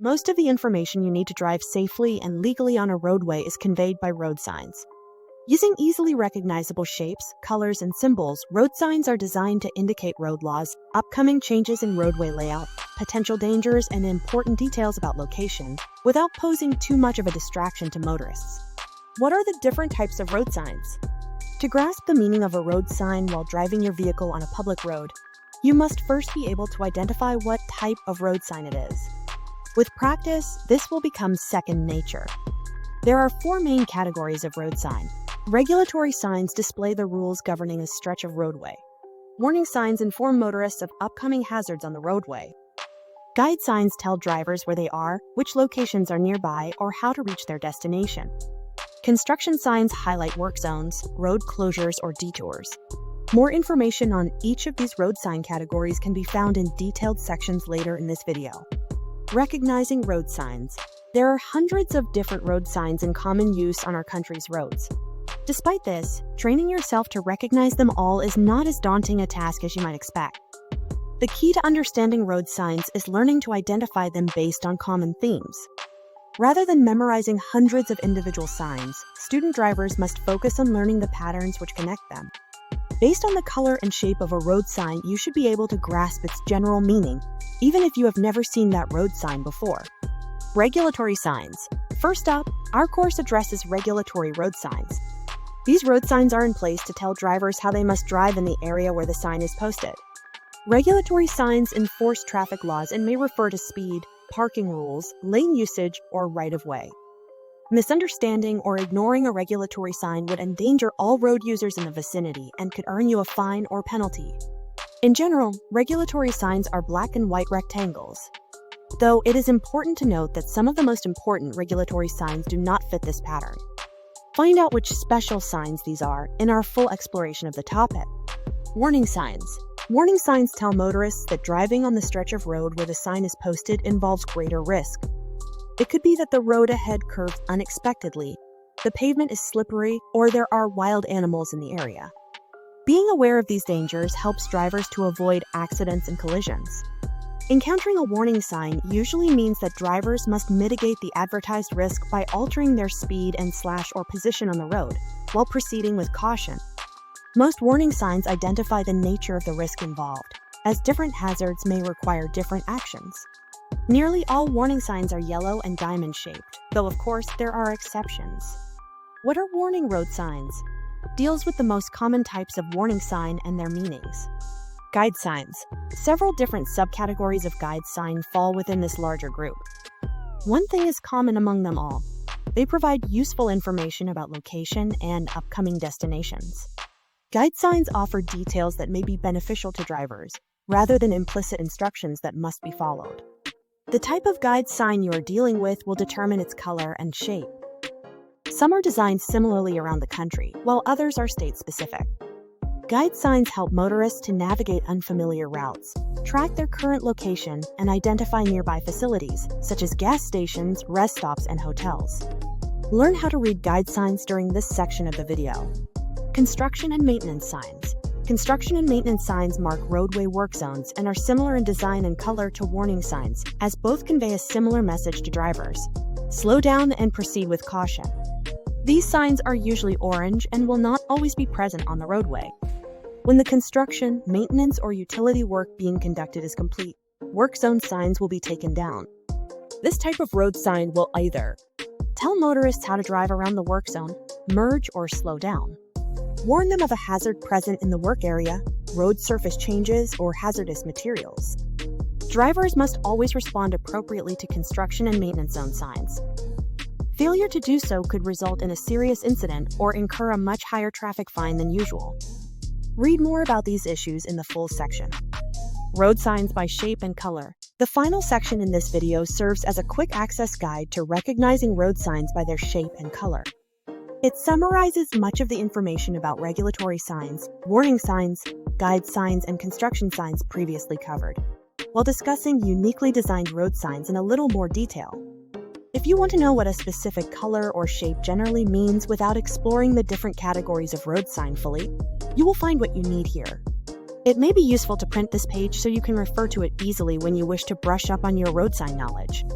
Most of the information you need to drive safely and legally on a roadway is conveyed by road signs. Using easily recognizable shapes, colors, and symbols, road signs are designed to indicate road laws, upcoming changes in roadway layout, potential dangers, and important details about location, without posing too much of a distraction to motorists. What are the different types of road signs? To grasp the meaning of a road sign while driving your vehicle on a public road, you must first be able to identify what type of road sign it is. With practice, this will become second nature. There are 4 main categories of road sign. Regulatory signs display the rules governing a stretch of roadway. Warning signs inform motorists of upcoming hazards on the roadway. Guide signs tell drivers where they are, which locations are nearby, or how to reach their destination. Construction signs highlight work zones, road closures, or detours. More information on each of these road sign categories can be found in detailed sections later in this video. Recognizing road signs. There are hundreds of different road signs in common use on our country's roads. Despite this, training yourself to recognize them all is not as daunting a task as you might expect. The key to understanding road signs is learning to identify them based on common themes. Rather than memorizing hundreds of individual signs, student drivers must focus on learning the patterns which connect them. Based on the color and shape of a road sign, you should be able to grasp its general meaning, even if you have never seen that road sign before. Regulatory signs. First up, our course addresses regulatory road signs. These road signs are in place to tell drivers how they must drive in the area where the sign is posted. Regulatory signs enforce traffic laws and may refer to speed, parking rules, lane usage, or right-of-way. Misunderstanding or ignoring a regulatory sign would endanger all road users in the vicinity and could earn you a fine or penalty. In general, regulatory signs are black and white rectangles. Though it is important to note that some of the most important regulatory signs do not fit this pattern. Find out which special signs these are in our full exploration of the topic. Warning signs. Warning signs tell motorists that driving on the stretch of road where the sign is posted involves greater risk. It could be that the road ahead curves unexpectedly, the pavement is slippery, or there are wild animals in the area. Being aware of these dangers helps drivers to avoid accidents and collisions. Encountering a warning sign usually means that drivers must mitigate the advertised risk by altering their speed or position on the road, while proceeding with caution. Most warning signs identify the nature of the risk involved, as different hazards may require different actions. Nearly all warning signs are yellow and diamond-shaped, though of course there are exceptions. What are warning road signs? Deals with the most common types of warning sign and their meanings. Guide signs. Several different subcategories of guide sign fall within this larger group. One thing is common among them all. They provide useful information about location and upcoming destinations. Guide signs offer details that may be beneficial to drivers, rather than implicit instructions that must be followed. The type of guide sign you are dealing with will determine its color and shape. Some are designed similarly around the country, while others are state-specific. Guide signs help motorists to navigate unfamiliar routes, track their current location, and identify nearby facilities, such as gas stations, rest stops, and hotels. Learn how to read guide signs during this section of the video. Construction and maintenance signs. Construction and maintenance signs mark roadway work zones and are similar in design and color to warning signs, as both convey a similar message to drivers. Slow down and proceed with caution. These signs are usually orange and will not always be present on the roadway. When the construction, maintenance, or utility work being conducted is complete, work zone signs will be taken down. This type of road sign will either tell motorists how to drive around the work zone, merge, or slow down. Warn them of a hazard present in the work area, road surface changes, or hazardous materials. Drivers must always respond appropriately to construction and maintenance zone signs. Failure to do so could result in a serious incident or incur a much higher traffic fine than usual. Read more about these issues in the full section. Road signs by shape and color. The final section in this video serves as a quick access guide to recognizing road signs by their shape and color. It summarizes much of the information about regulatory signs, warning signs, guide signs, and construction signs previously covered, while discussing uniquely designed road signs in a little more detail. If you want to know what a specific color or shape generally means without exploring the different categories of road sign fully, you will find what you need here. It may be useful to print this page so you can refer to it easily when you wish to brush up on your road sign knowledge.